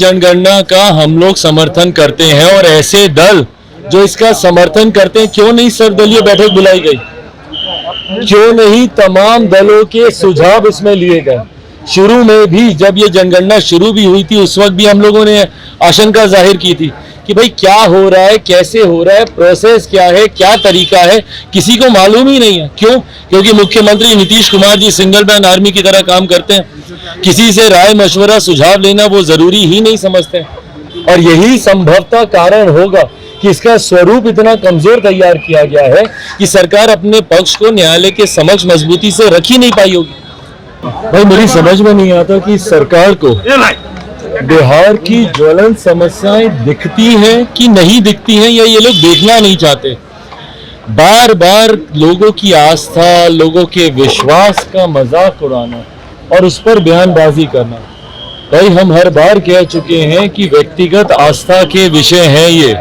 जनगणना का हम लोग समर्थन करते हैं और ऐसे दल जो इसका समर्थन करते हैं, क्यों नहीं सर्वदलीय बैठक बुलाई गई? क्यों नहीं तमाम दलों के सुझाव इसमें लिए गए? शुरू में भी जब ये जनगणना शुरू भी हुई थी उस वक्त भी हम लोगों ने आशंका जाहिर की थी कि भाई क्या हो रहा है, कैसे हो रहा है, प्रोसेस क्या है, क्या तरीका है, किसी को मालूम ही नहीं है। क्यों? क्योंकि मुख्यमंत्री Nitish Kumar ji single man army की तरह काम करते हैं। किसी से राय मशवरा सुझाव लेना वो जरूरी ही नहीं समझते और यही संभवतः कारण होगा कि इसका स्वरूप इतना कमजोर तैयार किया गया है कि सरकार अपने पक्ष को न्यायालय के समक्ष मजबूती से रख ही नहीं पाई होगी। भाई मेरी समझ में नहीं आता कि सरकार को बिहार की ज्वलंत समस्याएं दिखती हैं कि नहीं दिखती हैं, या ये लोग देखना नहीं चाहते। बार बार लोगों की आस्था, लोगों के विश्वास का मजाक उड़ाना और उस पर बयानबाजी करना। भाई हम हर बार कह चुके हैं कि व्यक्तिगत आस्था के विषय हैं ये।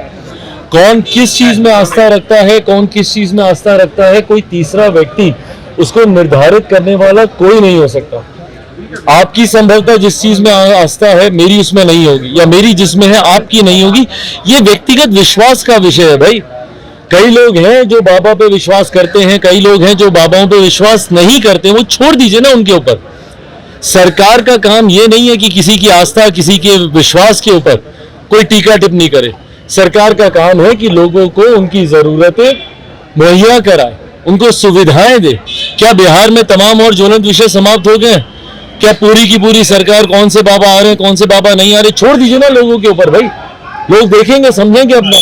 कौन किस चीज में आस्था रखता है, कौन किस चीज में आस्था रखता है, कोई तीसरा व्यक्ति उसको निर्धारित करने वाला कोई नहीं हो सकता। आपकी संभवतः जिस चीज में आस्था है मेरी उसमें नहीं होगी, या मेरी जिसमें है आपकी नहीं होगी। ये व्यक्तिगत विश्वास का विषय है भाई। कई लोग हैं जो बाबा पे विश्वास करते हैं, कई लोग हैं जो बाबाओं पे विश्वास नहीं करते, वो छोड़ दीजिए ना उनके ऊपर। सरकार का काम ये नहीं है कि किसी की आस्था, किसी के विश्वास के ऊपर कोई टीका टिप्पणी करे। सरकार का काम है कि लोगों को उनकी जरूरतें मुहैया कराए, उनको सुविधाएं दे। क्या बिहार में तमाम और ज्वलंत विषय समाप्त हो गए? क्या पूरी की पूरी सरकार कौन से बाबा आ रहे हैं, कौन से बाबा नहीं आ रहे, छोड़ दीजिए ना लोगों के ऊपर भाई। लोग देखेंगे, समझेंगे अपना।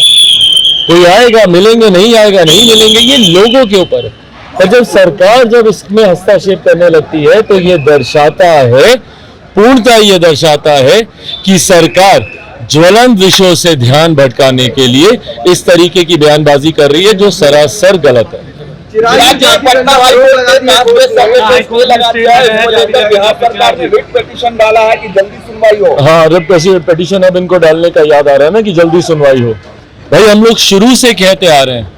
कोई आएगा मिलेंगे, नहीं आएगा नहीं मिलेंगे, ये लोगों के ऊपर है। और जब सरकार जब इसमें हस्तक्षेप करने लगती है तो ये दर्शाता है, पूर्णतः ये दर्शाता है कि सरकार ज्वलंत विषयों से ध्यान भटकाने के लिए इस तरीके की बयानबाजी कर रही है जो सरासर गलत है। हाँ, रिट पिटीशन अब इनको डालने का याद आ रहा है ना कि जल्दी सुनवाई हो। भाई हम लोग शुरू से कहते आ रहे हैं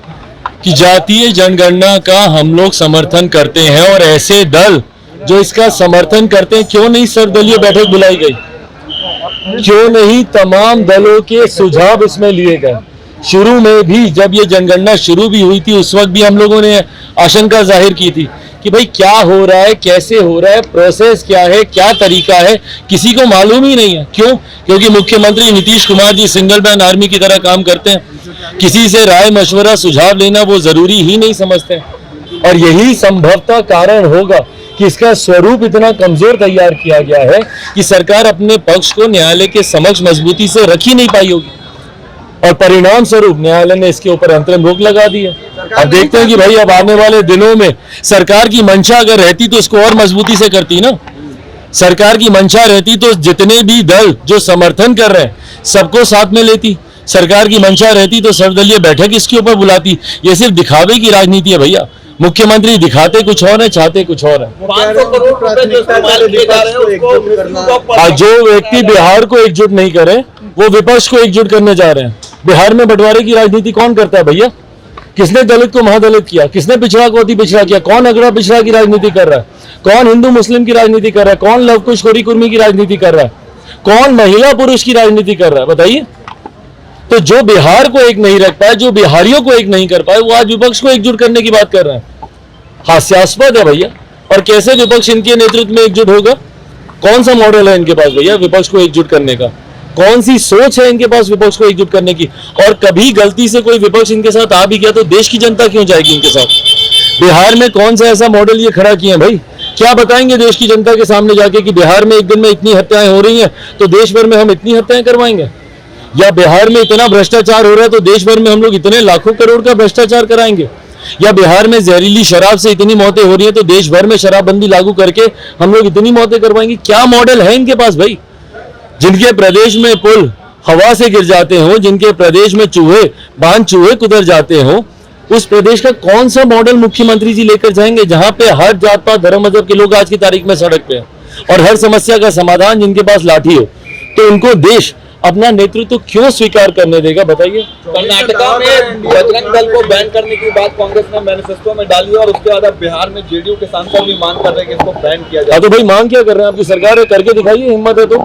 कि जातीय जनगणना का हम लोग समर्थन करते हैं और ऐसे दल जो इसका समर्थन करते हैं, क्यों नहीं सर्वदलीय बैठक बुलाई गई? क्यों नहीं तमाम दलों के सुझाव इसमें लिए गए? शुरू में भी जब ये जनगणना शुरू भी हुई थी उस वक्त भी हम लोगों ने आशंका जाहिर की थी कि भाई क्या हो रहा है, कैसे हो रहा है, प्रोसेस क्या है, क्या तरीका है, किसी को मालूम ही नहीं है। क्यों? क्योंकि मुख्यमंत्री Nitish Kumar ji single man army की तरह काम करते हैं। किसी से राय मशवरा सुझाव लेना वो जरूरी ही नहीं समझते और यही संभवतः कारण होगा कि इसका स्वरूप इतना कमजोर तैयार किया गया है कि सरकार अपने पक्ष को न्यायालय के समक्ष मजबूती से रख ही नहीं पाई होगी और परिणाम स्वरूप न्यायालय ने इसके ऊपर अंतरिम रोक लगा दी है। अब देखते हैं कि भाई अब आने वाले दिनों में सरकार की मंशा अगर रहती तो इसको और मजबूती से करती ना। सरकार की मंशा रहती तो जितने भी दल जो समर्थन कर रहे हैं सबको साथ में लेती। सरकार की मंशा रहती तो सर्वदलीय बैठक इसके ऊपर बुलाती। ये सिर्फ दिखावे की राजनीति है भैया। मुख्यमंत्री दिखाते कुछ और है, चाहते कुछ और है। 500 करोड़ रुपए जो इस्तेमाल किए जा रहे हैं उसको जो व्यक्ति बिहार को एकजुट नहीं करे वो विपक्ष को एकजुट करने जा रहे हैं। बिहार में बंटवारे की राजनीति कौन करता है भैया? किसने दलित को महादलित किया? किसने पिछड़ा को अति पिछड़ा किया? कौन अगड़ा पिछड़ा की राजनीति कर रहा है? कौन हिंदू मुस्लिम की राजनीति कर रहा है? कौन लवकुश खोरी कुर्मी की राजनीति कर रहा है? कौन महिला पुरुष की राजनीति कर रहा है? बताइए। तो जो बिहार को एक नहीं रख पाए, जो बिहारियों को एक नहीं कर पाए, वो आज विपक्ष को एकजुट करने की बात कर रहे हैं। हास्यास्पद है भैया। और कैसे विपक्ष इनके नेतृत्व में एकजुट होगा? कौन सा मॉडल है इनके पास भैया विपक्ष को एकजुट करने का? कौन सी सोच है इनके पास विपक्ष को एकजुट करने की? और कभी गलती से कोई विपक्ष इनके साथ आ भी गया तो देश की जनता क्यों जाएगी इनके साथ? बिहार में कौन सा ऐसा मॉडल ये खड़ा किया भाई? क्या बताएंगे देश की जनता के सामने जाके कि बिहार में एक दिन में इतनी हत्याएं हो रही हैं तो देश भर में हम इतनी हत्याएं करवाएंगे? या बिहार में इतना भ्रष्टाचार हो रहा है तो देश भर में हम लोग इतने लाखों करोड़ का भ्रष्टाचार कराएंगे? या बिहार में जहरीली शराब से इतनी मौतें हो रही है तो देश भर में शराबबंदी लागू करके हम लोग इतनी मौतें करवाएंगे? क्या मॉडल है इनके पास भाई? जिनके प्रदेश में पुल हवा से गिर जाते हो, जिनके प्रदेश में बांध चूहे कुतर जाते हो, उस प्रदेश का कौन सा मॉडल मुख्यमंत्री जी लेकर जाएंगे जहां पे हर जात पात धर्म मजहब के लोग आज की तारीख में सड़क पे हैं और हर समस्या का समाधान जिनके पास लाठी हो? तो उनको देश अपना नेतृत्व क्यों स्वीकार करने देगा बताइए? कर्नाटका में बजरंग दल को बैन करने की बात कांग्रेस ने मैनिफेस्टो में डाली और उसके बाद अब बिहार में जेडीयू के सांसद भी मांग कर रहे हैं कि इसको बैन किया जाए। तो भाई मांग क्या कर रहे हैं? आपकी सरकार है, करके दिखाइए, हिम्मत है तो।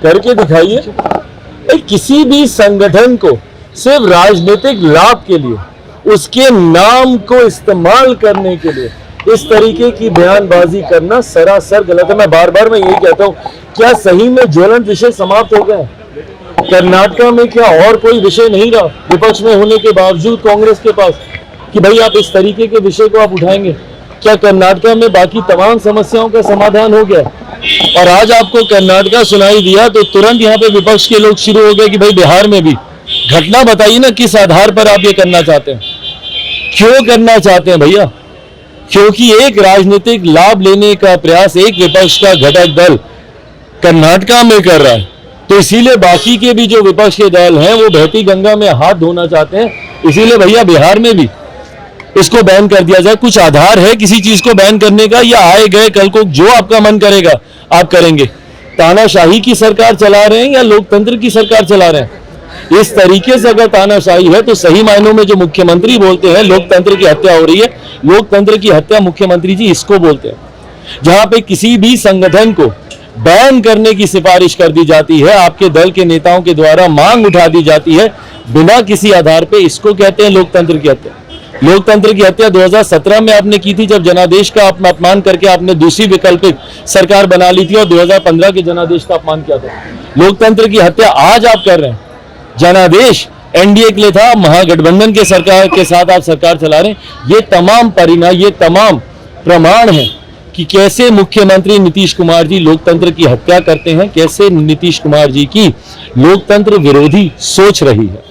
करके दिखाइए। भाई किसी भी संगठन को सिर्फ राजनीतिक लाभ के लिए, उसके नाम को इस्तेमाल करने के लिए इस तरीके की बयानबाजी करना सरासर गलत है। मैं बार बार यही कहता हूं, क्या सही में ज्वलंत विषय समाप्त हो गए? कर्नाटका में क्या और कोई विषय नहीं रहा विपक्ष में होने के बावजूद कांग्रेस के पास कि भाई आप इस तरीके के विषय को आप उठाएंगे? क्या कर्नाटका में बाकी तमाम समस्याओं का समाधान हो गया? और आज आपको कर्नाटका सुनाई दिया तो तुरंत यहाँ पे विपक्ष के लोग शुरू हो गए कि भाई बिहार में भी। घटना बताइए ना, किस आधार पर आप ये करना चाहते हैं? क्यों करना चाहते हैं भैया? क्योंकि एक राजनीतिक लाभ लेने का प्रयास एक विपक्ष का घटक दल कर्नाटका में कर रहा है, तो इसीलिए बाकी के भी जो विपक्ष के दल हैं वो बहती गंगा में हाथ धोना चाहते हैं। इसीलिए भैया बिहार में भी इसको बैन कर दिया जाए। कुछ आधार है किसी चीज को बैन करने का, या आए गए कल को जो आपका मन करेगा आप करेंगे? तानाशाही की सरकार चला रहे हैं या लोकतंत्र की सरकार चला रहे हैं? इस तरीके से अगर तानाशाही है तो सही मायनों में जो मुख्यमंत्री बोलते हैं लोकतंत्र की हत्या हो रही है, लोकतंत्र की हत्या मुख्यमंत्री जी इसको बोलते हैं। जहां पे किसी भी संगठन को बैन करने की सिफारिश कर दी जाती है, आपके दल के नेताओं के द्वारा मांग उठा दी जाती है बिना किसी आधार पे, इसको कहते हैं लोकतंत्र की हत्या। लोकतंत्र की हत्या 2017 में आपने की थी, जब जनादेश का अपमान करके आपने दूसरी वैकल्पिक सरकार बना ली थी, और 2015 के जनादेश का अपमान किया था। लोकतंत्र की हत्या आज आप कर रहे हैं। जनादेश एनडीए के लिए था, महागठबंधन के सरकार के साथ आप सरकार चला रहे हैं। ये तमाम परिणाम, ये तमाम प्रमाण है कि कैसे मुख्यमंत्री नीतीश कुमार जी लोकतंत्र की हत्या करते हैं, कैसे नीतीश कुमार जी की लोकतंत्र विरोधी सोच रही है।